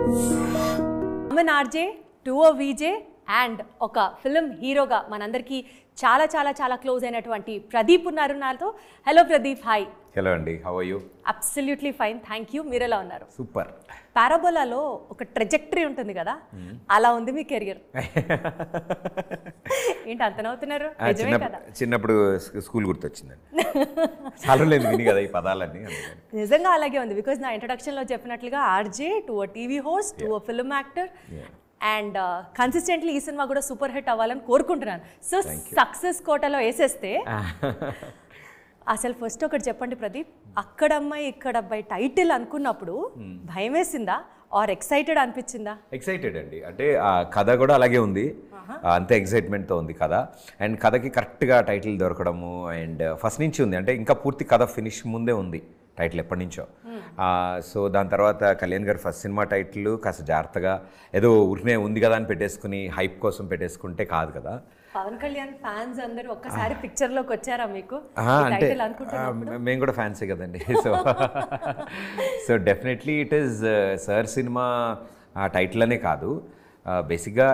Aman RJ, to ఓ VJ and ఒక film హీరోగా మనందరికీ చాలా చాలా చాలా క్లోజ్ అయినటువంటి ప్రదీప్ ఉన్నారు నాతో. Hello Pradeep, hi. హలో అండి, how are you? Absolutely fine, thank you. మీరు ఎలా ఉన్నారు? సూపర్. పారాబోలాలో ఒక ట్రెజెక్టరీ ఉంటుంది కదా, అలా ఉంది మీ కెరియర్. ఏంటి అంత నవ్వుతున్నారు? నిజమే కదా? చిన్నప్పుడు స్కూల్ గుర్తొచ్చిందండి. చాలా లేదు విని కదా ఈ పదాలన్నీ. నిజంగా అలాగే ఉంది. బికాజ్ నా ఇంట్రడక్షన్లో చెప్పినట్లుగా ఆర్జే, టు ఓ టీవీ హోస్ట్, టు ఓ ఫిల్మ్ యాక్టర్ అండ్ కన్సిస్టెంట్లీ ఈ సినిమా కూడా సూపర్ హిట్ అవ్వాలని కోరుకుంటున్నాను. సో సక్సెస్ కోటలో వేసేస్తే అసలు ఫస్ట్ ఒకటి చెప్పండి ప్రదీప్, అక్కడమ్మాయి ఇక్కడ అబ్బాయి టైటిల్ అనుకున్నప్పుడు భయం వేసిందా ఆర్ ఎక్సైటెడ్ అనిపించిందా? ఎక్సైటెడ్ అండి, అంటే ఆ కథ కూడా అలాగే ఉంది, అంతే ఎక్సైట్మెంట్తో ఉంది కథ. అండ్ కథకి కరెక్ట్గా టైటిల్ దొరకడము అండ్ ఫస్ట్ నుంచి ఉంది, అంటే ఇంకా పూర్తి కథ ఫినిష్ ముందే ఉంది టైటిల్ ఎప్పటి నుంచో. సో దాని తర్వాత కళ్యాణ్ గారు ఫస్ట్ సినిమా టైటిల్ కాస్త జాగ్రత్తగా ఏదో ఊరినే ఉంది కదా అని పెట్టేసుకుని హైప్ కోసం పెట్టేసుకుంటే కాదు కదా. పవన్ కళ్యాణ్ ఫ్యాన్స్ అందరూ ఒక్కసారి పిక్చర్ లోకి వచ్చారా మీకు? అంటే మేము కూడా ఫ్యాన్సే కదండి. So definitely it is sir cinema title అనే కాదు, బేసిక్గా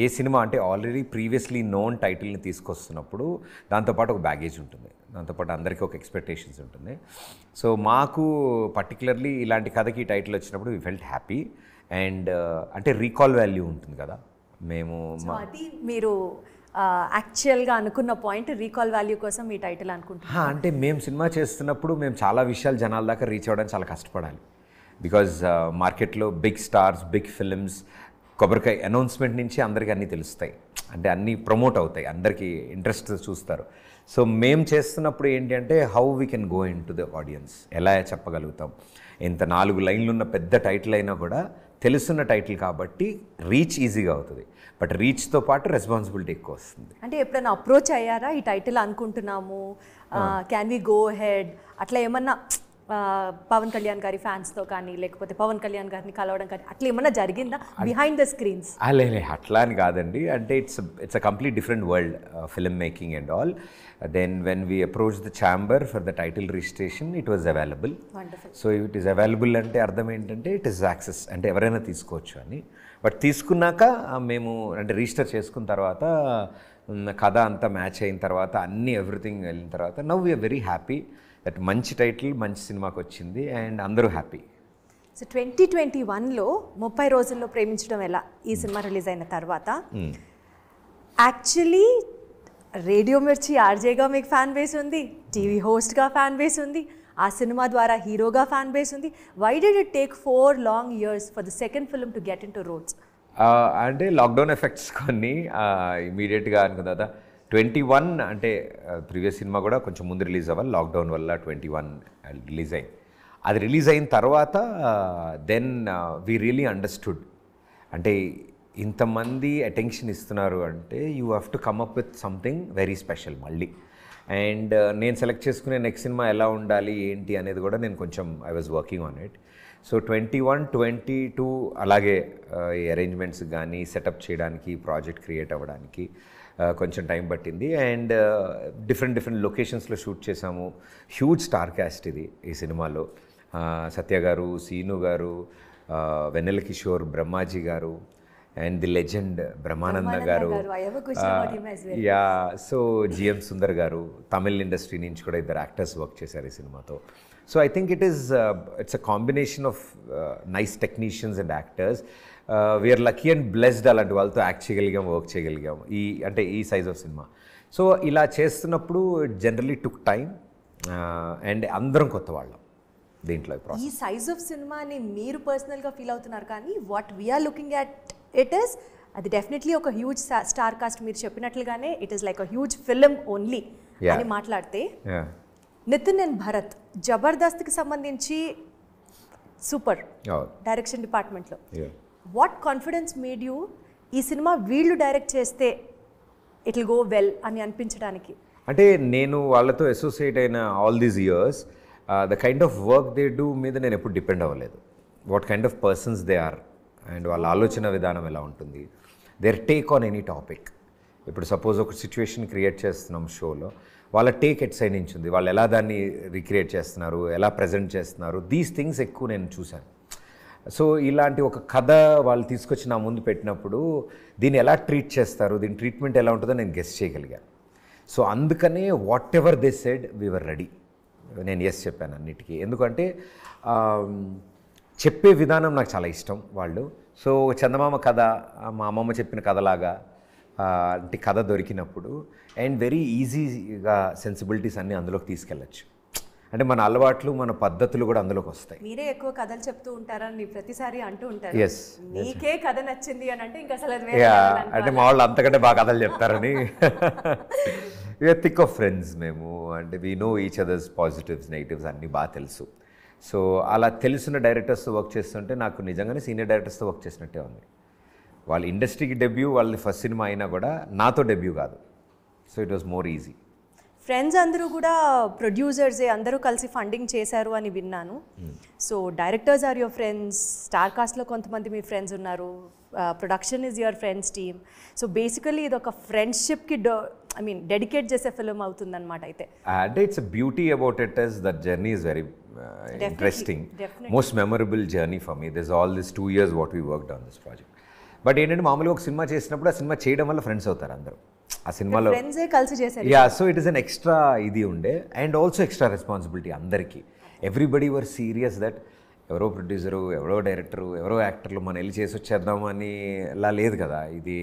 ఏ సినిమా అంటే ఆల్రెడీ ప్రీవియస్లీ నోన్ టైటిల్ని తీసుకొస్తున్నప్పుడు దాంతోపాటు ఒక బ్యాగేజ్ ఉంటుంది, దాంతోపాటు అందరికీ ఒక ఎక్స్పెక్టేషన్స్ ఉంటుంది. సో మాకు పర్టికులర్లీ ఇలాంటి కథకి టైటిల్ వచ్చినప్పుడు వీ ఫెల్ట్ హ్యాపీ. అండ్ అంటే రీకాల్ వాల్యూ ఉంటుంది కదా, మేము అది మీరు యాక్చువల్గా అనుకున్న పాయింట్, రీకాల్ వాల్యూ కోసం ఈ టైటిల్ అనుకుంటున్నాం. అంటే మేము సినిమా చేస్తున్నప్పుడు మేము చాలా విషయాలు జనాల దాకా రీచ్ అవ్వడానికి చాలా కష్టపడాలి. బికాజ్ మార్కెట్లో బిగ్ స్టార్స్, బిగ్ ఫిల్మ్స్, కొబ్బరికాయ అనౌన్స్మెంట్ నుంచి అందరికీ అన్నీ తెలుస్తాయి, అంటే అన్నీ ప్రమోట్ అవుతాయి, అందరికీ ఇంట్రెస్ట్ చూస్తారు. సో మేము చేస్తున్నప్పుడు ఏంటి అంటే how we can go in to the audience, ఎలా చెప్పగలుగుతాం. ఇంత 4 లైన్లు ఉన్న పెద్ద టైటిల్ అయినా కూడా తెలుసున్న టైటిల్ కాబట్టి రీచ్ ఈజీగా అవుతుంది, బట్ రీచ్తో పాటు రెస్పాన్సిబిలిటీ ఎక్కువ వస్తుంది. అంటే ఎప్పుడైనా అప్రోచ్ అయ్యారా ఈ టైటిల్ అనుకుంటున్నాము, క్యాన్ వి గో హెడ్ అట్లా ఏమన్నా పవన్ కళ్యాణ్ గారి ఫ్యాన్స్తో కానీ లేకపోతే పవన్ కళ్యాణ్ గారిని కలవడం కానీ అట్లా ఏమన్నా జరిగిందా బిహైండ్ ద స్క్రీన్స్? లే అట్లా అని కాదండి, అంటే it's a complete different world, film making and all. Then when we approached the chamber for the title registration, it was available. Wonderful. So it is available అంటే అర్థం ఏంటంటే ఇట్ ఈస్ యాక్సెస్, అంటే ఎవరైనా తీసుకోవచ్చు అని. బట్ తీసుకున్నాక మేము అంటే రిజిస్టర్ చేసుకున్న తర్వాత కథ అంతా మ్యాచ్ అయిన తర్వాత అన్నీ ఎవ్రీథింగ్ వెళ్ళిన తర్వాత now we're very happy that మంచి టైటిల్ మంచి సినిమాకి వచ్చింది అండ్ అందరూ హ్యాపీ. సో 2021లో 30 రోజుల్లో ప్రేమించడం ఎలా ఈ సినిమా రిలీజ్ అయిన తర్వాత యాక్చువల్లీ రేడియో మిర్చి ఆర్జేగా మీకు ఫ్యాన్ బేస్ ఉంది, టీవీ హోస్ట్గా ఫ్యాన్ బేస్ ఉంది, ఆ సినిమా ద్వారా హీరోగా ఫ్యాన్ బేస్ ఉంది. Why did it take 4 long years for the second film to get in to roads? అంటే లాక్డౌన్ ఎఫెక్ట్స్ కొన్ని ఇమీడియట్గా అనుకున్న తర్వాత 21 అంటే ప్రీవియస్ సినిమా కూడా కొంచెం ముందు రిలీజ్ అవ్వాలి, లాక్డౌన్ వల్ల 21 రిలీజ్ అయింది. అది రిలీజ్ అయిన తర్వాత దెన్ వీ రియలీ అండర్స్టూడ్, అంటే ఇంతమంది అటెన్షన్ ఇస్తున్నారు అంటే you have to come up with something very special మళ్ళీ. అండ్ నేను సెలెక్ట్ చేసుకునే నెక్స్ట్ సినిమా ఎలా ఉండాలి ఏంటి అనేది కూడా నేను కొంచెం I was working on it. So 21, 22 అలాగే ఈ అరేంజ్మెంట్స్ కానీ సెటప్ చేయడానికి, ప్రాజెక్ట్ క్రియేట్ అవ్వడానికి కొంచెం టైం పట్టింది. అండ్ డిఫరెంట్ లొకేషన్స్లో షూట్ చేసాము. హ్యూజ్ స్టార్ క్యాస్ట్ ఇది ఈ సినిమాలో. సత్య గారు, సీను గారు, వెన్నెల కిషోర్, బ్రహ్మాజీ గారు అండ్ ది లెజెండ్ బ్రహ్మానంద గారు, యా. సో జిఎం సుందర్ గారు, తమిళ్ ఇండస్ట్రీ నుంచి కూడా 2 యాక్టర్స్ వర్క్ చేశారు ఈ సినిమాతో. So I think it's a combination of nice technicians and actors. We're lucky and blessed అలాంటి వాళ్ళతో యాక్ట్ చేయగలిగాం, వర్క్ చేయగలిగాం అంటే ఈ సైజ్ ఆఫ్ సినిమా. సో ఇలా చేస్తున్నప్పుడు జనరలీ టుక్ టైం అండ్ అందరం కొత్త వాళ్ళం దీంట్లో. ఈ సైజ్ ఆఫ్ సినిమాని మీరు పర్సనల్గా ఫీల్ అవుతున్నారు, కానీ what we're looking at it is అది డెఫినెట్లీ ఒక హ్యూజ్ స్టార్ కాస్ట్. మీరు చెప్పినట్లుగానే it is like a huge film only అని మాట్లాడితే నితిన్ అండ్ భరత్ జబర్దస్త్కి సంబంధించి సూపర్ డైరెక్షన్ డిపార్ట్మెంట్లో వాట్ కాన్ఫిడెన్స్ మేడ్ యూ ఈ సినిమా వీళ్ళు డైరెక్ట్ చేస్తే ఇట్ విల్ గో వెల్ అని అనిపించడానికి? అంటే నేను వాళ్ళతో అసోసియేట్ అయిన all these years the kind of work they do మీద నేను ఎప్పుడు డిపెండ్ అవ్వలేదు. What kind of persons they are అండ్ వాళ్ళ ఆలోచన విధానం ఎలా ఉంటుంది, their take on any topic. ఇప్పుడు సపోజ్ ఒక సిచ్యువేషన్ క్రియేట్ చేస్తున్నాం షోలో, వాళ్ళ టేక్ ఎట్ సైడ్ నుంచి ఉంది, వాళ్ళు ఎలా దాన్ని రిక్రియేట్ చేస్తున్నారు, ఎలా ప్రజెంట్ చేస్తున్నారు, దీస్ థింగ్స్ ఎక్కువ నేను చూశాను. సో ఇలాంటి ఒక కథ వాళ్ళు తీసుకొచ్చి నా ముందు పెట్టినప్పుడు దీన్ని ఎలా ట్రీట్ చేస్తారు, దీని ట్రీట్మెంట్ ఎలా ఉంటుందో నేను గెస్ చేయగలిగాను. సో అందుకనే whatever they said we're ready. నేను ఎస్ చెప్పాను అన్నిటికీ. ఎందుకంటే చెప్పే విధానం నాకు చాలా ఇష్టం వాళ్ళు. సో చందమామ కథ మా అమ్మమ్మ చెప్పిన కథలాగా అంటే కథ దొరికినప్పుడు అండ్ వెరీ ఈజీగా సెన్సిబిలిటీస్ అన్నీ అందులోకి తీసుకెళ్ళచ్చు. అంటే మన అలవాట్లు మన పద్ధతులు కూడా అందులోకి వస్తాయి. మీరే ఎక్కువ కథలు చెప్తూ ఉంటారని ప్రతిసారి అంటూ ఉంటారు. ఎస్, నీకే కథ నచ్చింది అని అంటే ఇంకా అసలు అంటే మా వాళ్ళు అంతకంటే బాగా కథలు చెప్తారని. వీఆర్ థిక్ ఆఫ్ ఫ్రెండ్స్ మేము. అంటే we know each others positives negatives అన్నీ బాగా తెలుసు. సో అలా తెలిసిన డైరెక్టర్స్తో వర్క్ చేస్తుంటే నాకు నిజంగానే సీనియర్ డైరెక్టర్స్తో వర్క్ చేసినట్టే ఉంది. వాళ్ళ ఇండస్ట్రీకి డెబ్యూ, వాళ్ళది ఫస్ట్ సినిమా అయినా కూడా నాతో డెబ్యూ కాదు. So it was more easy. Friends అందరూ కూడా ప్రొడ్యూసర్సే, అందరూ కలిసి ఫండింగ్ చేశారు అని విన్నాను. So directors are your friends, star కాస్ట్లో కొంతమంది మీ ఫ్రెండ్స్ ఉన్నారు, production is your friends team. So basically ఇది ఒక ఫ్రెండ్షిప్కి డెడికేట్ చేసే ఫిల్మ్ అవుతుందన్నమాట. అయితే అంటే it's beauty about it is that journey is very interesting, most memorable journey for me. This all this 2 years what we worked on this project. But ఏంటంటే మామూలుగా ఒక సినిమా చేసినప్పుడు ఆ సినిమా చేయడం వల్ల ఫ్రెండ్స్ అవుతారు అందరూ ఆ సినిమాలో. ఫ్రెండ్సే కలిసి చేశారు. Yeah, so it is an extra ఇది ఉండే అండ్ ఆల్సో ఎక్స్ట్రా రెస్పాన్సిబిలిటీ అందరికీ. ఎవ్రీబడి వర్ సీరియస్ దట్ ఎవరో ప్రొడ్యూసరు, ఎవరో డైరెక్టరు, ఎవరో యాక్టర్లు మనం వెళ్ళి చేసి వచ్చేద్దాం అని అలా లేదు కదా. ఇది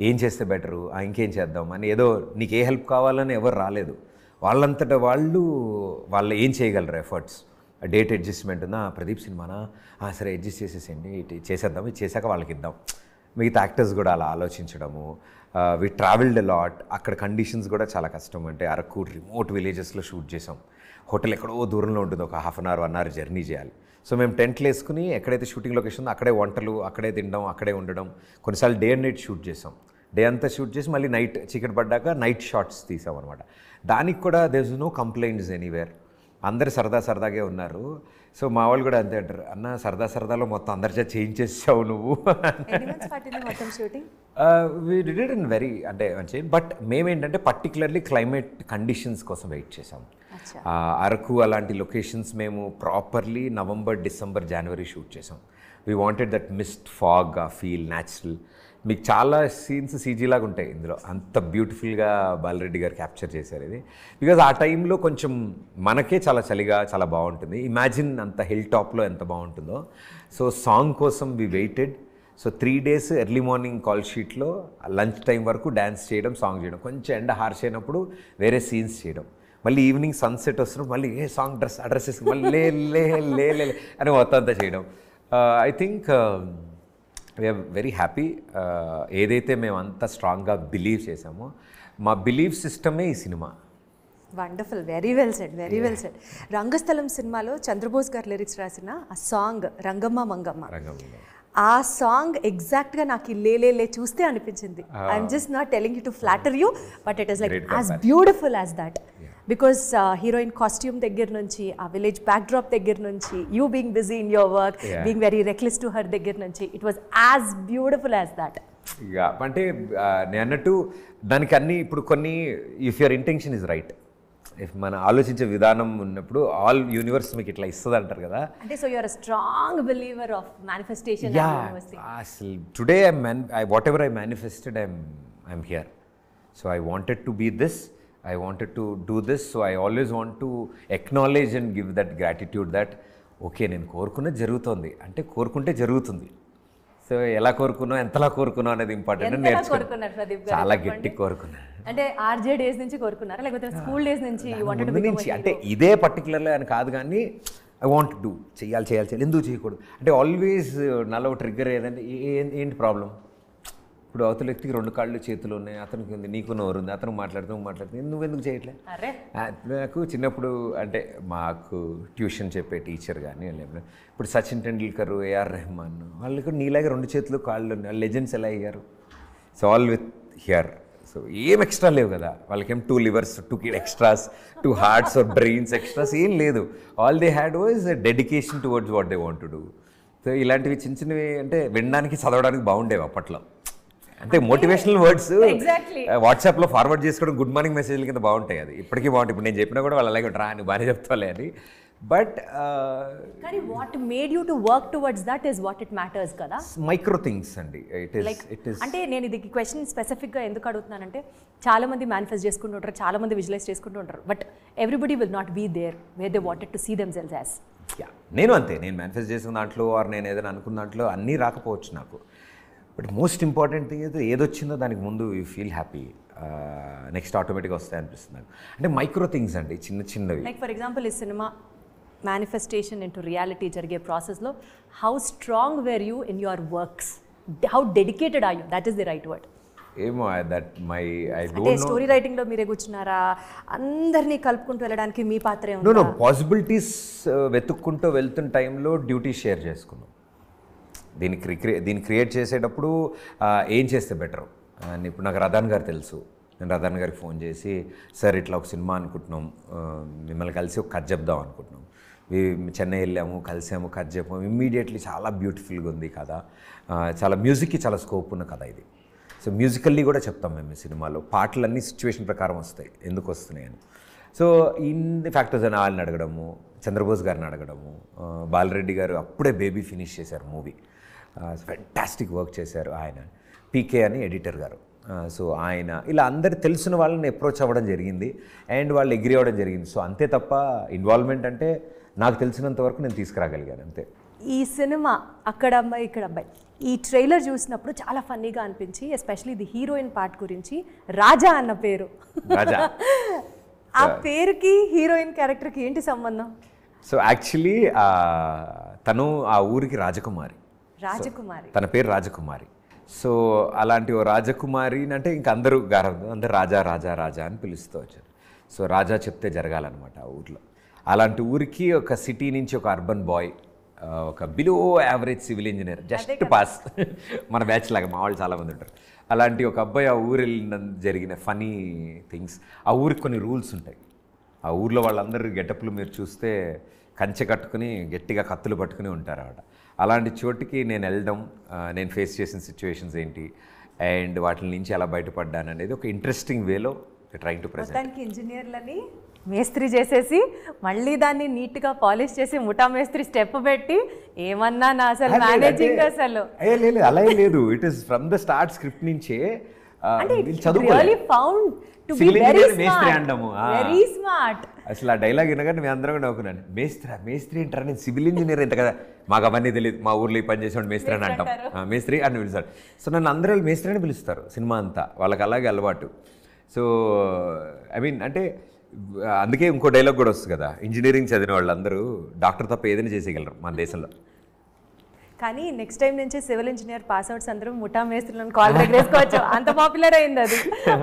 ఏం చేస్తే బెటరు, ఇంకేం చేద్దాం అని, ఏదో నీకు ఏ హెల్ప్ కావాలని ఎవరు రాలేదు. వాళ్ళంతటా వాళ్ళు ఏం చేయగలరు ఎఫర్ట్స్. డేట్ అడ్జస్ట్మెంట్ ఉందా, ప్రదీప్ సినిమానా, సరే అడ్జస్ట్ చేసేసేయండి, ఇటు చేసేద్దాం, ఇది చేశాక వాళ్ళకి ఇద్దాం. మిగతా యాక్టర్స్ కూడా అలా ఆలోచించడము. We travelled lot. అక్కడ కండిషన్స్ కూడా చాలా కష్టం. అంటే అరకు రిమోట్ విలేజెస్లో షూట్ చేసాం. హోటల్ ఎక్కడో దూరంలో ఉంటుంది, ఒక 1/2 hour జర్నీ చేయాలి. సో మేము టెంట్లు వేసుకుని ఎక్కడైతే షూటింగ్ లొకేషన్ ఉందో అక్కడే వంటలు, అక్కడే తినడం, అక్కడే ఉండడం. కొన్నిసార్లు డే అండ్ నైట్ షూట్ చేసాం. డే అంతా షూట్ చేసి మళ్ళీ నైట్ చీకటి పడ్డాక నైట్ షాట్స్ తీసాం అనమాట. దానికి కూడా there is no complaints anywhere. అందరు సరదాగే ఉన్నారు. సో మా వాళ్ళు కూడా అంతే అంటారు, అన్న సరదాలో మొత్తం అందరి చేత చేయించేసావు నువ్వు. We did it in very అంటే మంచి. బట్ మేమేంటంటే పర్టికులర్లీ క్లైమేట్ కండిషన్స్ కోసం వెయిట్ చేసాం. అరకు అలాంటి లొకేషన్స్ మేము properly November, December, January shoot చేసాం. We wanted that mist, fog, ఆ ఫీల్ న్యాచురల్. మీకు చాలా సీన్స్ సీజీ లాగా ఉంటాయి ఇందులో. అంత బ్యూటిఫుల్గా బాలరెడ్డి గారు క్యాప్చర్ చేశారు ఇది. బికాజ్ ఆ టైంలో కొంచెం మనకే చాలా చలిగా చాలా బాగుంటుంది. ఇమాజిన్ అంత హిల్ టాప్లో ఎంత బాగుంటుందో. సో సాంగ్ కోసం we waited. So 3 days early morning call షీట్లో లంచ్ టైం వరకు డ్యాన్స్ చేయడం, సాంగ్ చేయడం, కొంచెం ఎండ హార్ష్ అయినప్పుడు వేరే సీన్స్ చేయడం, మళ్ళీ ఈవినింగ్ సన్సెట్ వస్తున్నప్పుడు మళ్ళీ సాంగ్ అడ్రస్ చేసుకుని మళ్ళీ లే అని మొత్తం అంతా చేయడం. I think we're very happy. ఏదైతే మేము అంత స్ట్రాంగ్గా బిలీవ్ చేసామో మా బిలీఫ్ సిస్టమే ఈ cinema. Wonderful, very well said. Rangasthalam సినిమాలో చంద్రబోస్ గారు లిరిక్స్ రాసిన ఆ సాంగ్ రంగమ్మ మంగమ్మ, ఆ సాంగ్ ఎగ్జాక్ట్గా నాకు లే చూస్తే అనిపించింది. I'm just not telling you to flatter you, but it is like as beautiful as that. Because heroine costume దగ్గర నుంచి, ఆ విలేజ్ బ్యాక్ డ్రాప్ దగ్గర నుంచి, you being busy in your work, being very reckless to her దగ్గర నుంచి, it was as beautiful as that. ఇక అంటే నేను అన్నట్టు దానికి అన్ని ఇప్పుడు కొన్ని, if your intention is right, if మన ఆలోచించే విధానం ఉన్నప్పుడు ఆల్ యూనివర్స్ మీకు ఇట్లా ఇస్తుంది అంటారు కదా. అంటే so you're a strong believer of manifestation. అసలు today whatever I manifested I'm here. So I wanted to be this, I wanted to do this, so I always want to acknowledge and give that gratitude that okay, నేను కోరుకున్నది జరుగుతుంది అంటే కోరుకుంటే జరుగుతుంది. So ఎలా కోరుకున్నా, ఎంతలా కోరుకున్నా అనేది ఇంపార్టెంట్. చాలా గట్టి కోరుకున్నాను. అంటే ఆర్జే డేస్ నుంచి కోరుకున్నారా లేకపోతే స్కూల్ డేస్ నుంచి? అంటే ఇదే పర్టికులర్లీ అని కాదు, కానీ ఐ వాంట్ టు చేయాలి, ఎందుకు చేయకూడదు అంటే ఆల్వేస్ నాలో ట్రిగ్గర్ ఏదంటే ఏంటి ప్రాబ్లం. ఇప్పుడు అవతల వ్యక్తికి 2 కాళ్ళు చేతులు ఉన్నాయి, అతనికి ఉంది, నీకు నోరు ఉంది, అతను మాట్లాడుతుంది, నువ్వెందుకు చేయట్లే. నాకు చిన్నప్పుడు అంటే మాకు ట్యూషన్ చెప్పే టీచర్ కానీ ఇప్పుడు సచిన్ టెండూల్కర్, AR రెహమాన్ వాళ్ళకి నీలాగే 2 చేతులు కాళ్ళు ఉన్నాయి. లెజెండ్స్ ఎలా అయ్యారు? So all with here. So ఏం ఎక్స్ట్రా లేవు కదా వాళ్ళకేం, 2 livers, 2 extras, 2 hearts or brains extras ఏం లేదు. All they had was dedication towards what they want to do. So ఇలాంటివి చిన్నవి అంటే వినడానికి, చదవడానికి బాగుండేవి అప్పట్లో. అంటే మోటివేషనల్ వర్డ్స్ వాట్సాప్లో ఫార్వర్డ్ చేసుకోవడం, గుడ్ మార్నింగ్ మెసేజ్ల కింద బాగుంటాయి. అది ఇప్పటికీ బాగుంటాయి. ఇప్పుడు నేను చెప్పినా కూడా వాళ్ళు అలాగే రా అని బాగానే చెప్తాలే అని. బట్ కానీ what made you to work towards that is what it matters కదా. మైక్రో థింగ్స్ అండి. ఇట్ ఈస్ అంటే నేను ఇది క్వశ్చన్ స్పెసిఫిక్గా ఎందుకు అడుగుతున్నానంటే చాలా మంది మేనిఫెస్ట్ చేసుకుంటూ ఉంటారు, చాలా మంది విజువలైజ్ చేసుకుంటూ ఉంటారు, but everybody will not be there where they wanted to see themselves as. నేను అంతే, నేను మేనిఫెస్ట్ చేసిన దాంట్లో ఆర్ నేను ఏదైనా అనుకున్న దాంట్లో అన్నీ రాకపోవచ్చు నాకు. బట్ మోస్ట్ ఇంపార్టెంట్ థింగ్ అయితే ఏదొచ్చిందో దానికి ముందు యూ ఫీల్ హ్యాపీ, నెక్స్ట్ ఆటోమేటిక్గా వస్తాయి అనిపిస్తుంది నాకు. అంటే మైక్రో థింగ్స్ అండి, చిన్న చిన్నవి. లైక్ ఫర్ ఎగ్జాంపుల్ ఈ సినిమా మేనిఫెస్టేషన్ ఇంటూ రియాలిటీ జరిగే ప్రాసెస్లో how strong were you in your works, how dedicated are you, that is the right word. ఏమో ఐ అంటే డోంట్ నో. స్టోరీ రైటింగ్లో మీరే కూర్చున్నారా, అందరినీ కలుపుకుంటూ వెళ్ళడానికి మీ పాత్రే నో ఉంది? పాసిబిలిటీస్ వెతుక్కుంటూ వెళ్తున్న టైంలో డ్యూటీ షేర్ చేసుకున్నాం. దీన్ని క్రియేట్ చేసేటప్పుడు ఏం చేస్తే బెటర్ అని ఇప్పుడు నాకు రదాన్ గారు తెలుసు. నేను రదాన్ గారికి ఫోన్ చేసి, సార్ ఇట్లా ఒక సినిమా అనుకుంటున్నాం, మిమ్మల్ని కలిసి ఒక కథ చెప్దాం అనుకుంటున్నాం, చెన్నై వెళ్ళాము, కలిసాము, కథ చెప్పాము, ఇమ్మీడియట్లీ చాలా బ్యూటిఫుల్గా ఉంది కథ, చాలా మ్యూజిక్కి చాలా స్కోప్ ఉన్న కథ ఇది. సో మ్యూజికల్లీ కూడా చెప్తాం మేము ఈ సినిమాలో, పాటలన్నీ సిచ్యువేషన్ ప్రకారం వస్తాయి, ఎందుకు వస్తున్నాయి అని. సో ఇన్ని ఫ్యాక్టర్స్ అని వాళ్ళని అడగడము, చంద్రబోస్ గారిని అడగడము, బాలరెడ్డి గారు అప్పుడే బేబీ ఫినిష్ చేశారు మూవీ, ఫ్యాంటాస్టిక్ వర్క్ చేశారు ఆయన, పీకే అని ఎడిటర్ గారు. సో ఆయన ఇలా అందరు తెలిసిన వాళ్ళని అప్రోచ్ అవ్వడం జరిగింది అండ్ వాళ్ళు ఎగ్రీ అవ్వడం జరిగింది. సో అంతే తప్ప ఇన్వాల్వ్మెంట్ అంటే నాకు తెలిసినంత వరకు నేను తీసుకురాగలిగాను అంతే. ఈ సినిమా అక్కడ అమ్మాయి ఇక్కడ అబ్బాయి ఈ ట్రైలర్ చూసినప్పుడు చాలా ఫన్నీగా అనిపించి, ఎస్పెషలీ ది హీరోయిన్ పార్ట్ గురించి, రాజా అన్న పేరు, రాజా ఆ పేరుకి హీరోయిన్ క్యారెక్టర్కి ఏంటి సంబంధం? సో యాక్చువల్లీ తను ఆ ఊరికి రాజకుమారి, తన పేరు రాజకుమారి. సో అలాంటి ఓ రాజకుమారి అంటే ఇంక అందరూ అందరూ రాజా రాజా రాజా అని పిలుస్తూ వచ్చారు. సో రాజా చెప్తే జరగాలన్నమాట ఆ ఊర్లో. అలాంటి ఊరికి ఒక సిటీ నుంచి ఒక అర్బన్ బాయ్, ఒక below average civil engineer, just pass, మన బ్యాచ్ లాగా మా వాళ్ళు చాలామంది ఉంటారు. అలాంటి ఒక అబ్బాయి ఆ ఊరు వెళ్ళిన జరిగిన ఫనీ థింగ్స్. ఆ ఊరికి కొన్ని రూల్స్ ఉంటాయి. ఆ ఊర్లో వాళ్ళందరూ గెటప్లు మీరు చూస్తే కంచె కట్టుకుని గట్టిగా కత్తులు పట్టుకుని ఉంటారు అన్నమాట. అలాంటి చోటుకి నేను వెళ్ళడం, నేను ఫేస్ చేసిన సిచ్యువేషన్స్ ఏంటి అండ్ వాటి నుంచి ఎలా బయటపడ్డాను అనేది ఒక ఇంట్రెస్టింగ్ వేలో ట్రైంగ్ టు ప్రెజెంట్. మొత్తానికి ఇంజనీర్లని మేస్త్రి చేసేసి మళ్ళీ దాన్ని నీట్గా పాలిష్ చేసి ముఠా మేస్త్రి స్టెప్ పెట్టి ఏమన్నా నా అసలు మేనేజింగ్ అసలు లేదు, అలా లేదు. It is from the start script నుంచే చదువుకోవాలి. అసలు ఆ డైలాగ్ వినగానే మేము అందరం కూడా నవ్వుకున్నాను. మేస్త్రి అంటారా, నేను సివిల్ ఇంజనీర్ ఎంత కదా, మాకు అవన్నీ తెలియదు, మా ఊర్లో ఈ పని చేసేవాడు మేస్త్రి అని అంటాం, మేస్త్రి అని పిలుస్తారు. సో నన్ను అందరూ మేస్త్రి అని పిలుస్తారు సినిమా అంతా, వాళ్ళకి అలాగే అలవాటు. సో ఐ మీన్ అంటే అందుకే ఇంకో డైలాగ్ కూడా వస్తుంది కదా, ఇంజనీరింగ్ చదివిన వాళ్ళందరూ డాక్టర్ తప్ప ఏదైనా చేసేయగలరు మన దేశంలో. కానీ నెక్స్ట్ టైం నుంచి సివిల్ ఇంజనీర్ పాస్ అవుట్స్ అందరూ ముఠా మేస్త్రులను కాల్ దగ్గర వేసుకోవచ్చు, అంత పాపులర్ అయింది అది.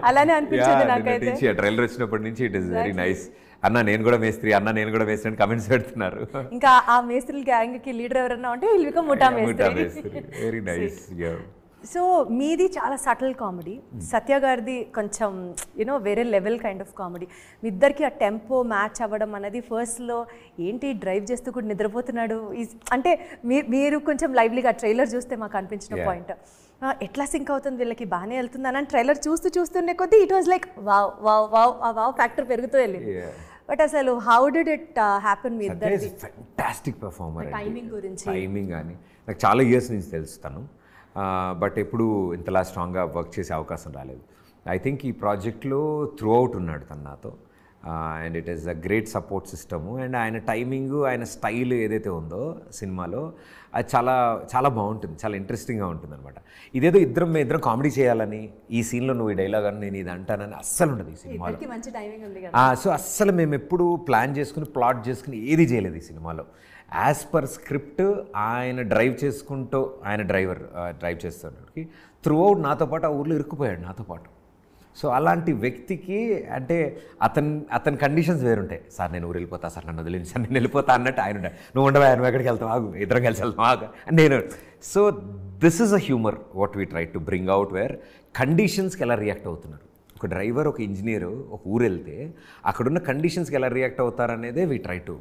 అలానే అనిపించింది నాకైతే. ట్రైలర్ వచ్చినప్పటి నుంచి ఇట్ ఇస్ వెరీ నైస్. అన్న నేను కూడా మేస్త్రి, అన్న నేను కూడా మేస్త్రి అని కమెంట్స్ పెడుతున్నారు. ఇంకా ఆ మేస్త్రి గ్యాంగ్కి లీడర్ ఎవరన్నా ఉంటే వీళ్ళు బికమ్ ముఠా మేస్త్రి. Very nice. సో మీది చాలా సటిల్ కామెడీ, సత్య గారిది కొంచెం యూనో వేరే లెవెల్ కైండ్ ఆఫ్ కామెడీ. మీ ఇద్దరికి ఆ టెంపో మ్యాచ్ అవ్వడం అనేది ఫస్ట్లో ఏంటి డ్రైవ్ చేస్తూ కూడా నిద్రపోతున్నాడు అంటే మీరు కొంచెం లైవ్లీగా ట్రైలర్ చూస్తే మాకు అనిపించిన పాయింట్, ఎట్లా సింక్ అవుతుంది వీళ్ళకి, బాగానే వెళ్తుంది అని ట్రైలర్ చూస్తూనే కొద్దీ it was like wow wow wow, ఆ వావ్ ఫ్యాక్టర్ పెరుగుతూ వెళ్ళింది. బట్ అసలు హౌ డిడ్ ఇట్ హ్యాపెన్ మీ ఇద్దరిది? Fantastic performer. టైమింగ్ గురించి, టైమింగ్ కానీ నాకు చాలా ఇయర్స్ నుంచి తెలుస్తాను, బట్ ఎప్పుడు ఇంతలా స్ట్రాంగ్గా వర్క్ చేసే అవకాశం రాలేదు. ఐ థింక్ ఈ ప్రాజెక్ట్లో త్రూ అవుట్ ఉన్నాడు తను నాతో, and it is a great support system. And ఆయన టైమింగ్, ఆయన స్టైల్ ఏదైతే ఉందో సినిమాలో అది చాలా చాలా బాగుంటుంది, చాలా ఇంట్రెస్టింగ్గా ఉంటుంది అనమాట. ఇదేదో ఇద్దరం కామెడీ చేయాలని, ఈ సీన్లో నువ్వు ఈ డైలాగ్ అని నేను ఇది అంటానని అస్సలు ఉండదు ఈ సినిమాలో. మంచి టైమింగ్ ఉంది. సో అస్సలు మేము ఎప్పుడు ప్లాన్ చేసుకుని ప్లాట్ చేసుకుని ఏది చేయలేదు ఈ సినిమాలో. యాజ్ పర్ స్క్రిప్ట్ ఆయన డ్రైవ్ చేసుకుంటూ, ఆయన డ్రైవ్ చేస్తున్నప్పటికి త్రూ అవుట్ నాతో పాటు ఆ ఊర్లో ఇరుక్కుపోయాడు నాతో పాటు. సో అలాంటి వ్యక్తికి అంటే అతని కండిషన్స్ వేరుంటాయి. సార్ నేను ఊరు వెళ్ళిపోతా, సార్ నన్ను వదిలేను, సార్ నేను వెళ్ళిపోతా అన్నట్టు ఆయన ఉంటాడు. నువ్వు ఉండవా, నువ్వు ఎక్కడికి వెళ్తావు, ఆగు, ఇద్దరం కలిసి వెళ్తాం ఆగు అని నేను. So this is a humour what we try to bring out, where కండిషన్స్కి ఎలా రియాక్ట్ అవుతున్నారు ఒక డ్రైవర్, ఒక ఇంజనీరు ఒక ఊరు వెళ్తే అక్కడున్న కండిషన్స్కి ఎలా react అవుతారనేదే we try to,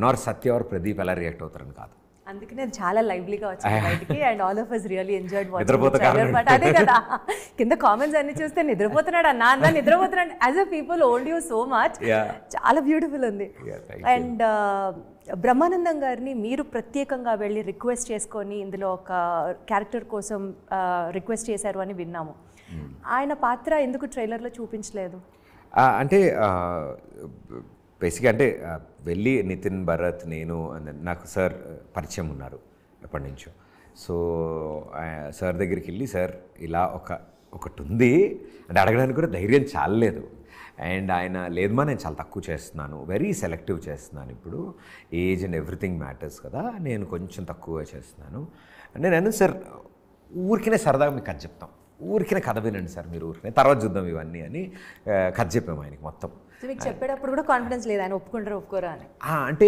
Nar Satya are Pradeep ఎలా రియాక్ట్ అవుతారని కాదు. అందుకనే అది చాలా లైవ్లీగా వచ్చింది బయటికి and all of us really enjoyed నిద్రపోతే వాచింగ్ బట్ అదే కదా కింద కామెంట్స్ అన్ని చూస్తే నిద్రపోతున్నాడు అన్న నిద్రపోతున్నాడు as a people old you so much చాలా బ్యూటిఫుల్ ఉంది. అండ్ బ్రహ్మానందం గారిని మీరు ప్రత్యేకంగా వెళ్ళి రిక్వెస్ట్ చేసుకొని ఇందులో ఒక క్యారెక్టర్ కోసం రిక్వెస్ట్ చేశారు అని విన్నాము. ఆయన పాత్ర ఎందుకు ట్రైలర్లో చూపించలేదు? అంటే బేసిక్గా అంటే వెళ్ళి నితిన్, భరత్, నేను నాకు సార్ పరిచయం ఉన్నారు ఎప్పటి నుంచో. సో సార్ దగ్గరికి వెళ్ళి సార్ ఇలా ఒకటి ఉంది అంటే అడగడానికి కూడా ధైర్యం చాలలేదు. అండ్ ఆయన లేదమ్మా నేను చాలా తక్కువ చేస్తున్నాను, వెరీ సెలెక్టివ్ చేస్తున్నాను, ఇప్పుడు ఏజ్ అండ్ ఎవ్రీథింగ్ మ్యాటర్స్ కదా, నేను కొంచెం తక్కువగా చేస్తున్నాను అంటే నేను సార్ ఊరికనే సరదాగా మీకు కథ చెప్తాం, ఊరికనే కథ వినండి సార్ మీరు ఊరికనే, తర్వాత చూద్దాం ఇవన్నీ అని కథ చెప్పాము ఆయనకి మొత్తం. మీకు చెప్పేటప్పుడు కూడా కాన్ఫిడెన్స్ లేదు ఆయన ఒప్పుకోరా అని? అంటే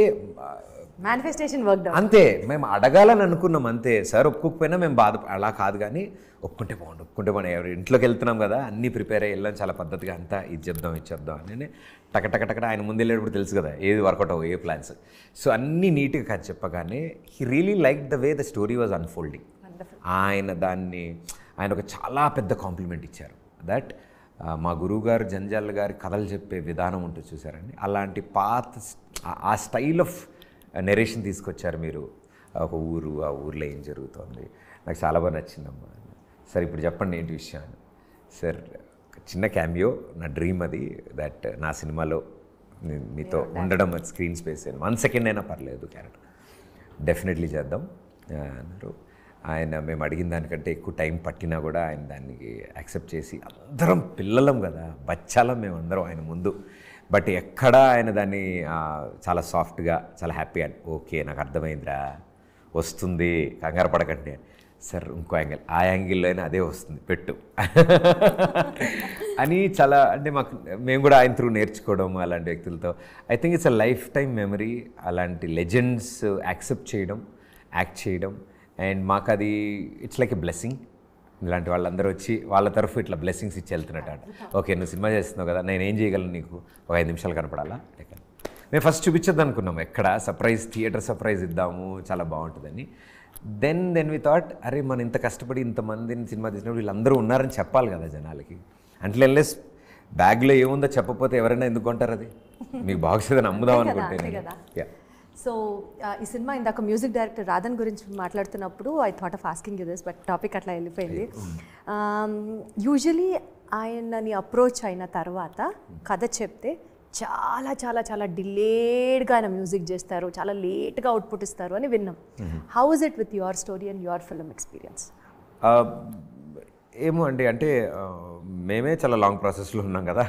మేనిఫెస్టేషన్ వర్క్ అంతే, మేము అడగాలని అనుకున్నాం అంతే. సార్ ఒప్పుకోకపోయినా మేము అలా కాదు కానీ ఒప్పుకుంటే బాగుండు ఎవరు ఇంట్లోకి వెళ్తున్నాం కదా అన్నీ ప్రిపేర్ అయ్యి వెళ్ళాం చాలా పద్ధతిగా అంతా ఇది చెప్దాం అని టకటకటకట ఆయన ముందు వెళ్ళేటప్పుడు తెలుసు కదా ఏది వర్కౌట్ అవ్వ ఏ ప్లాన్స్. సో అన్నీ నీట్గా కాదు చెప్పగానే he really like the way the story was unfolding. ఆయన ఒక చాలా పెద్ద కాంప్లిమెంట్ ఇచ్చారు దట్ మా గురువుగారు జంజాల్ గారి కథలు చెప్పే విధానం ఉంటుంది చూసారండి, అలాంటి ఆ స్టైల్ ఆఫ్ నెరేషన్ తీసుకొచ్చారు మీరు. ఒక ఊరు, ఆ ఊర్లో ఏం జరుగుతుంది నాకు చాలా బాగా నచ్చిందమ్మా. సార్ ఇప్పుడు చెప్పండి ఏంటి విషయం అని. సార్ చిన్న క్యామియో నా డ్రీమ్ అది దట్ నా సినిమాలో మీతో ఉండడం స్క్రీన్ స్పేస్ 1 సెకండ్ అయినా పర్లేదు క్యారెక్టర్ డెఫినెట్లీ చేద్దాం అన్నారు. ఆయన మేము అడిగిన దానికంటే ఎక్కువ టైం పట్టినా కూడా ఆయన దానికి యాక్సెప్ట్ చేసి అందరం పిల్లలం కదా బచ్చాలం మేమందరం ఆయన ముందు. బట్ ఎక్కడా ఆయన దాన్ని చాలా సాఫ్ట్గా చాలా హ్యాపీ అండ్ ఓకే నాకు అర్థమైందిరా వస్తుంది కంగారు పడకండి సార్ ఇంకో యాంగిల్ ఆ యాంగిల్లో అయినా అదే వస్తుంది పెట్టు అని చాలా అంటే మేము కూడా ఆయన త్రూ నేర్చుకోవడం అలాంటి వ్యక్తులతో I think it's a life time memory. అలాంటి లెజెండ్స్ యాక్సెప్ట్ చేయడం, యాక్ట్ చేయడం అండ్ మాకు అది ఇట్స్ లైక్ ఎ బ్లెస్సింగ్. ఇలాంటి వాళ్ళందరూ వచ్చి వాళ్ళ తరఫు ఇట్లా బ్లెస్సింగ్స్ ఇచ్చి వెళ్తున్నట్టు. ఓకే నువ్వు సినిమా చేస్తున్నావు కదా నేను ఏం చేయగలను నీకు ఒక 5 నిమిషాలు కనపడాలా ఎక్కడ మేము ఫస్ట్ చూపించద్దు అనుకున్నాము, ఎక్కడ సర్ప్రైజ్ థియేటర్ సర్ప్రైజ్ ఇద్దాము చాలా బాగుంటుందని. దెన్ వి థాట్ అరే మనం ఇంత కష్టపడి ఇంతమందిని సినిమా తీసినప్పుడు వీళ్ళందరూ ఉన్నారని చెప్పాలి కదా జనాలకి. అంటే ఎన్లెస్ బ్యాగ్లో ఏముందో చెప్పకపోతే ఎవరైనా ఎందుకు కొంటారు, అది మీకు బాగుంటుందని అమ్ముదాం అనుకుంటే. సో ఈ సినిమా ఇందాక మ్యూజిక్ డైరెక్టర్ రాధన్ గురించి మాట్లాడుతున్నప్పుడు I thought of asking you this but topic అట్లా వెళ్ళిపోయింది. యూజువలీ ఆయనని అప్రోచ్ అయిన తర్వాత కథ చెప్తే చాలా చాలా చాలా డిలేడ్గా ఆయన మ్యూజిక్ చేస్తారు, చాలా లేట్గా అవుట్పుట్ ఇస్తారు అని విన్నాం. How is it with your story and your film experience? ఏమో అండి అంటే మేమే చాలా లాంగ్ ప్రాసెస్లో ఉన్నాం కదా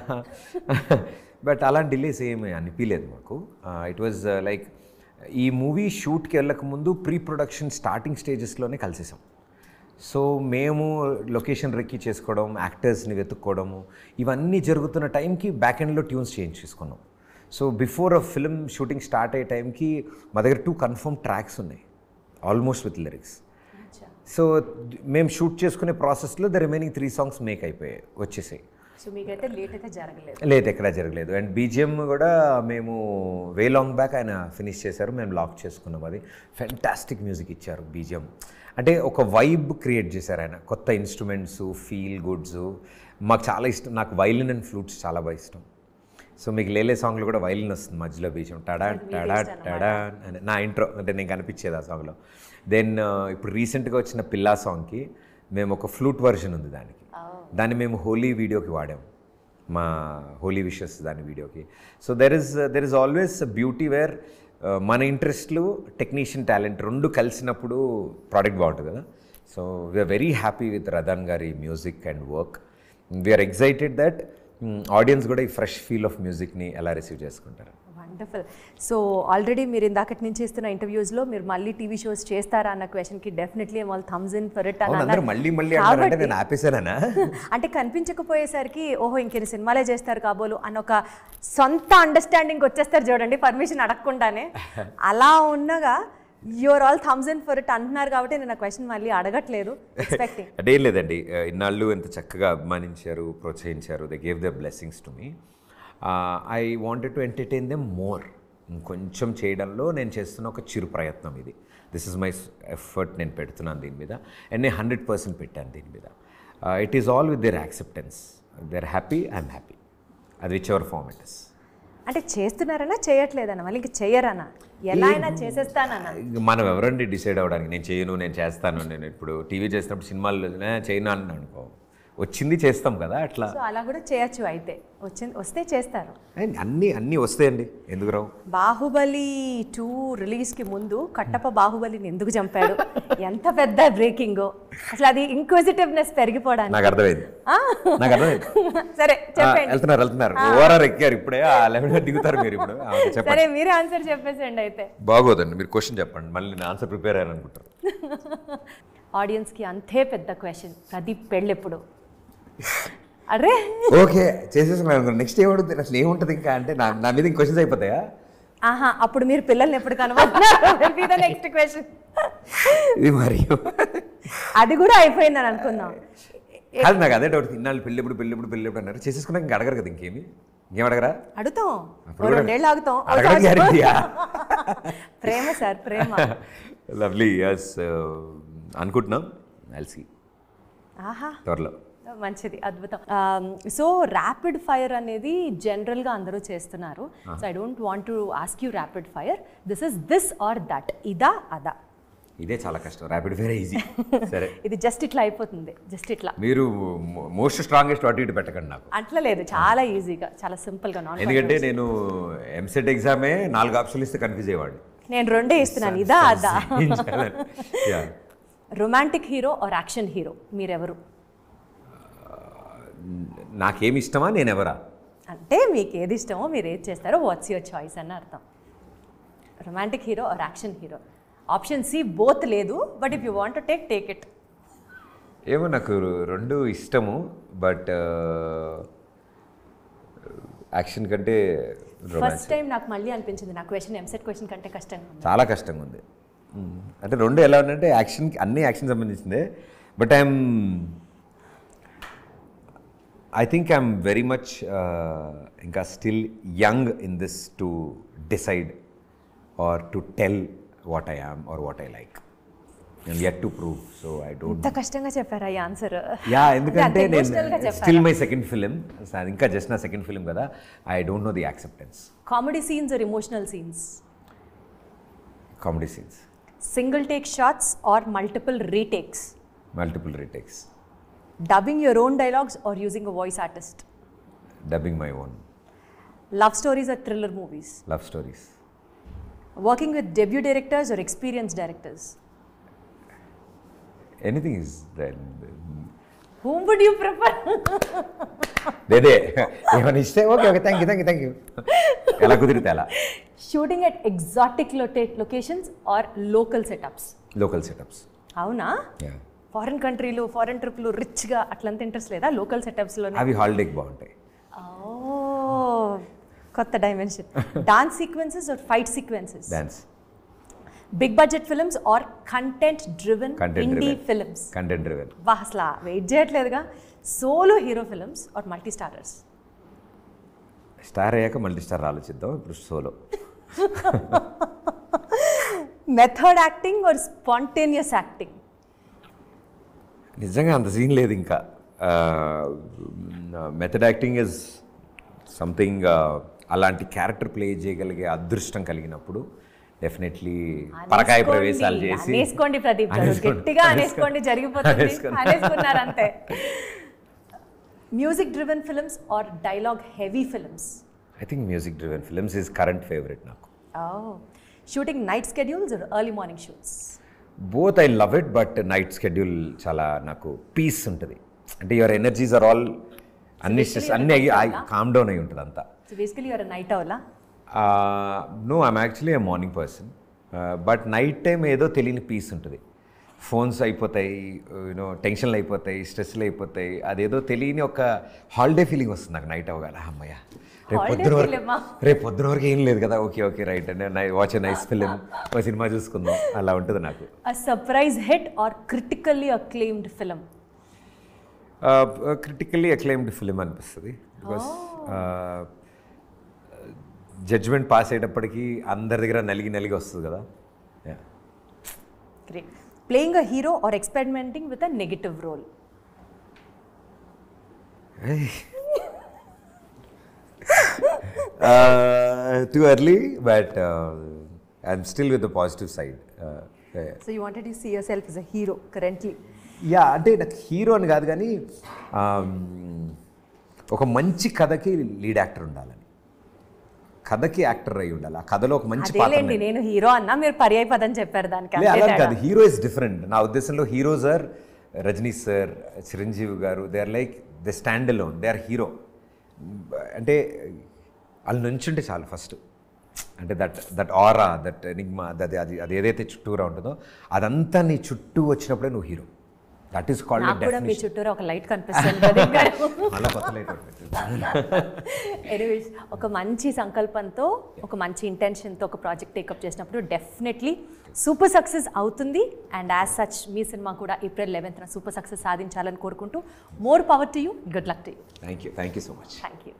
బట్ అలాంటి డిలేస్ ఏమీ అనిపించలేదు మాకు. ఇట్ వాజ్ లైక్ ఈ మూవీ షూట్కి వెళ్ళకముందు ప్రీ ప్రొడక్షన్ స్టార్టింగ్ స్టేజెస్లోనే కలిసేసాం. సో మేము లొకేషన్ రెక్కి చేసుకోవడం, యాక్టర్స్ని వెతుక్కోవడము ఇవన్నీ జరుగుతున్న టైంకి బ్యాక్ ఎండ్లో ట్యూన్స్ చేంజ్ చేసుకున్నాం. So before a film shooting start అయ్యే టైంకి మా దగ్గర 2 కన్ఫర్మ్ ట్రాక్స్ ఉన్నాయి ఆల్మోస్ట్ విత్ లిరిక్స్. సో మేము షూట్ చేసుకునే ప్రాసెస్లో ద రిమైనింగ్ 3 సాంగ్స్ మేక్ అయిపోయాయి వచ్చేసాయి. సో మీకైతే లేట్ ఎక్కడా జరగలేదు. అండ్ బీజిఎం కూడా మేము వే లాంగ్ బ్యాక్ ఆయన ఫినిష్ చేశారు, మేము లాక్ చేసుకున్నాం. అది ఫెంటాస్టిక్ మ్యూజిక్ ఇచ్చారు బీజిఎం. అంటే ఒక వైబ్ క్రియేట్ చేశారు ఆయన, కొత్త ఇన్స్ట్రుమెంట్స్, ఫీల్ గుడ్స్. మాకు చాలా ఇష్టం, నాకు వైలిన్ అండ్ ఫ్లూట్స్ చాలా బాగా ఇష్టం. సో మీకు లేలే సాంగ్లో కూడా వైలిన్ వస్తుంది మధ్యలో బీజిఎం టడా టడా టడా అని నా ఇంట్రో అంటే నేను కనిపించేది ఆ సాంగ్లో. దెన్ ఇప్పుడు రీసెంట్గా వచ్చిన పిల్లా సాంగ్కి మేము ఒక ఫ్లూట్ వర్షన్ ఉంది దాన్ని మేము హోలీ వీడియోకి వాడాము, మా హోలీ విషెస్ దాని వీడియోకి. So there is always beauty where మన ఇంట్రెస్ట్లు టెక్నీషియన్ టాలెంట్ 2 కలిసినప్పుడు ప్రోడక్ట్ బాగుంటుంది కదా. So we're very happy with Radhan గారి music and work. We're excited that audience కూడా ఈ ఫ్రెష్ ఫీల్ ఆఫ్ మ్యూజిక్ని ఎలా రిసీవ్ చేసుకుంటారు. వండర్ఫుల్. సో ఆల్రెడీ మీరు ఇందాకటి నుంచి ఇస్తున్న ఇంటర్వ్యూస్లో మీరు మళ్ళీ టీవీ షోస్ చేస్తారా అన్న క్వశ్చన్కి డెఫినెట్లీ వాళ్ళు థమ్స్ ఇన్ ఫర్ ఇట్ అని అంటే కనిపించకపోయేసరికి ఓహో ఇంకెన్ని సినిమాలే చేస్తారు కాబోలు అన్న ఒక సొంత అండర్స్టాండింగ్ వచ్చేస్తారు చూడండి పర్మిషన్ అడగకుండానే. అలా ఉన్నగా you're all thumbs in for it అంటున్నారు కాబట్టి నేను ఆ క్వశ్చన్ మళ్ళీ అడగట్లేదు. ఎక్స్పెక్టింగ్ అదే లేదండి, ఇన్నాళ్ళు ఎంత చక్కగా అభిమానించారు, ప్రోత్సహించారు. They gave the blessings to me. I wanted to entertain them more. కొంచెం చేయడంలో నేను చేస్తున్న ఒక చిరు ప్రయత్నం ఇది. దిస్ ఇస్ మై ఎఫర్ట్, నేను పెడుతున్నాను దీని మీద, అండ్ నేను 100% పెట్టాను దీని మీద. It is all with their acceptance. They are happy, I'm happy, అది whichever form it is. అంటే చేస్తున్నారనా చేయట్లేదన్నా, మళ్ళీ ఇంక చెయ్యరన్నా, ఎలా అయినా చేసేస్తానన్నా? మనం ఎవరండి డిసైడ్ అవ్వడానికి? నేను చేయను, నేను చేస్తాను. నేను ఇప్పుడు టీవీ చేసినప్పుడు సినిమాలు చేయను అని అనుకో, వచ్చింది చేస్తాం కదా, అట్లా. సో అలా కూడా చేయొచ్చు అయితే, వస్తే చేస్తారు. అన్నీ వస్తాయండి, ఎందుకు రావు? బాహుబలి 2 రిలీజ్కి ముందు కట్టప్ప బాహుబలిని ఎందుకు చంపాడు, ఎంత పెద్ద బ్రేకింగో అసలు, అది ఇంక్విజిటివ్నెస్ పెరిగిపోవడానికి. నాకు అర్థమైంది. సరే చెప్పండి. వెళ్తున్నారు ఓవరాల్ ఎక్కారు ఇప్పుడే, ఆ లెవెల్ దిగుతారు మీరు ఇప్పుడు. సరే మీరే ఆన్సర్ చెప్పేసండి అయితే. బాగోదండి, మీరు క్వశ్చన్ చెప్పండి, మళ్ళీ నేను ఆన్సర్ ప్రిపేర్ అయ్యాను అనుకుంటారు. ఆడియన్స్కి అంతే పెద్ద క్వశ్చన్, ప్రదీప్ పెళ్ళెప్పుడు? అరే ఓకే చేసేసుకున్నాను, నెక్స్ట్ ఏమవుతుంది అసలు, ఏముంటుంది ఇంకా అంటే నా మీద ఇంక క్వశ్చన్స్ అయిపోతాయా? ఆహా, అప్పుడు మీరు పిల్లల్ని ఎప్పుడు కనబడుతున్నారు? నెక్స్ట్ క్వశ్చన్ ఇది మరి అది కూడా అయిపోయిందని అనుకుందాం. అది నాకు అదే డౌట్, ఇన్నాళ్ళు పెళ్ళెప్పుడు అన్నారు, చేసేసుకున్నాక ఇంకా అడగరు కదా, ఇంకేం అడగరా? అడుగుతాం, 2 ఏళ్ళు ఆగుతాం. ప్రేమ సార్, ప్రేమ. లవ్లీ, యస్ అనుకుంటున్నాం, ఎల్సీ ఆహా త్వరలో. మంచిది, అద్భుతం. సో ర్యాపిడ్ ఫైర్ అనేది జనరల్గా అందరూ చేస్తున్నారు. So I don't want to ask you rapid fire, this or that, ఇదా అదా? ఇదే చాలా కష్టం, ర్యాపిడ్ ఫైర్ ఈజీ. సరే ఇది జస్ట్ ఇట్లా అయిపోతుంది, జస్ట్ ఇట్లా. మీరు మోస్ట్ స్ట్రాంగెస్ట్ అటు ఇటు పెట్టకండి నాకు. అట్లా లేదు, చాలా ఈజీగా, చాలా సింపుల్గా. ఎందుకంటే నేను ఎంసెట్ ఎగ్జామే 4 ఆప్షన్లు ఇస్తే కన్ఫ్యూజ్ అయ్యేవాడు, నేను 2 ఇస్తున్నాను, ఇదా అదా? Romantic hero or action hero, మీరెవరు? నాకేమి ఇష్టమా, నేను ఎవరా అంటే మీకు ఏది ఇష్టమో మీరు ఏది చేస్తారో, వాట్స్ యువర్ చాయిస్ అని అర్థం. Romantic hero or action hero, option C both లేదు, but if you want to take it. ఏమో నాకు 2 ఇష్టము, బట్ యాక్షన్ కంటే ఫస్ట్ టైం నాకు మళ్ళీ అనిపించింది, నా క్వశ్చన్ ఎంసెట్ క్వశ్చన్ కంటే కష్టంగా ఉంది, చాలా కష్టంగా ఉంది. అంటే 2 ఎలా ఉందంటే అన్ని యాక్షన్ సంబంధించిందే, but I think I'm very much ఇంకా still young in this to decide or to tell what I am or what I like. I'm yet to prove, so I don't. ఇంత కష్టంగా చెప్పారా ఈ ఆన్సర్? యా, ఎందుకంటే నేను still my second film, ఇంకా జస్ట్ నా సెకండ్ ఫిలిం కదా, I don't know the acceptance. Comedy scenes or emotional scenes? Comedy scenes. Single take shots or multiple retakes? Multiple retakes. Dubbing your own dialogues or using a voice artist? Dubbing my own. Love stories or thriller movies? Love stories. Working with debut directors or experienced directors? Anything is that. Whom would you prefer? Dede even iste okay thank you ela kudirite ala. Shooting at exotic locations or local setups? Local setups. Avuna? Yeah. Foreign కంట్రీలు, foreign ట్రిప్లు, రిచ్గా అట్లంత interest లేదా? Local సెటప్స్లో అవి హాలిడేకి బాగుంటాయి. కొత్త dimension. Dance sequences or fight sequences? Dance. Big budget films or content driven indie films? Content driven. వా, అసలు వెయిట్ చేయట్లేదుగా. Solo hero films or multi starrers? Star అయ్యాక మల్టీ స్టార్ ఆలోచిద్దాం, ఇప్పుడు solo. Method acting or spontaneous acting? నిజంగా అంత scene లేదు ఇంకా. మెథడ్ యాక్టింగ్ ఇస్ సంథింగ్, అలాంటి క్యారెక్టర్ ప్లే చేయగలిగే అదృష్టం కలిగినప్పుడు డెఫినెట్లీ పరకాయ ప్రవేశాలు చేసి అనేసుకోండి ప్రదీప్ గారు, గట్టిగా అనేసుకోండి, జరిగిపోతుంది. అనేసుకున్నారు అంతే. Music driven films or dialogue heavy films? I think music driven films is current favourite నాకు. Shooting night schedules or early morning shoots? Both I love it, but night schedule చాలా నాకు పీస్ ఉంటుంది. అంటే యువర్ ఎనర్జీస్ ఆర్ ఆల్ అన్ని calm down అయి ఉంటుంది అంతా. So basically your night owl? No, I'm actually a morning person, but night time ఏదో తెలియని పీస్ ఉంటుంది. ఫోన్స్ అయిపోతాయి, యూనో టెన్షన్లు అయిపోతాయి, స్ట్రెస్లు అయిపోతాయి, అదేదో తెలియని ఒక హాలిడే ఫీలింగ్ వస్తుంది నాకు నైట్ అవ్వగాల. అమ్మయ్య, రేపు పొద్దున వరకు ఏం లేదు కదా, ఓకే రైట్ అండి, వాచ్ ఎ నైస్ ఫిలిం, ఒక సినిమా చూసుకుందాం, అలా ఉంటుంది నాకు. A surprise hit or critically acclaimed film? Critically acclaimed film అనిపిస్తుంది. బికాస్ జడ్జ్మెంట్ పాస్ అయ్యేటప్పటికి అందరి దగ్గర నలిగి వస్తుంది కదా. Great. Playing a hero or experimenting with a negative role? Too early, but I'm still with the positive side. So you wanted to see yourself as a hero currently? Yeah, అంటే నాకు hero అని కాదు కానీ ఒక మంచి కథకి lead actor ఉండాలని, కథకి యాక్టర్ అయి ఉండాలి, ఆ కథలో ఒక మంచి పాత్ర. అదేలేండి, నేను హీరో అన్నా, మీరు పర్యాయ పదం చెప్పారు దానికి. అలా కాదు, హీరో ఇస్ డిఫరెంట్. నా ఉద్దేశంలో heroes are Rajini sir, Chiranjeevi గారు, they are like they stand alone, they are hero. అంటే వాళ్ళు నుంచుంటే చాలు ఫస్ట్, అంటే దట్ ఆరా, దట్ ఎనిగ్మా, అది ఏదైతే చుట్టూరా ఉంటుందో అదంతా నీ చుట్టూ వచ్చినప్పుడే నువ్వు hero. That is called definition. మీ చుట్టూరా ఒక లైట్ కనిపిస్తుంది. ఎనీవేస్, ఒక మంచి సంకల్పంతో, ఒక మంచి ఇంటెన్షన్తో ఒక ప్రాజెక్ట్ టేకప్ చేసినప్పుడు డెఫినెట్లీ సూపర్ సక్సెస్ అవుతుంది. And as such me cinema కూడా April 11th సూపర్ సక్సెస్ సాధించాలని కోరుకుంటూ, more power to you, good luck to you. Thank you so much. Thank you.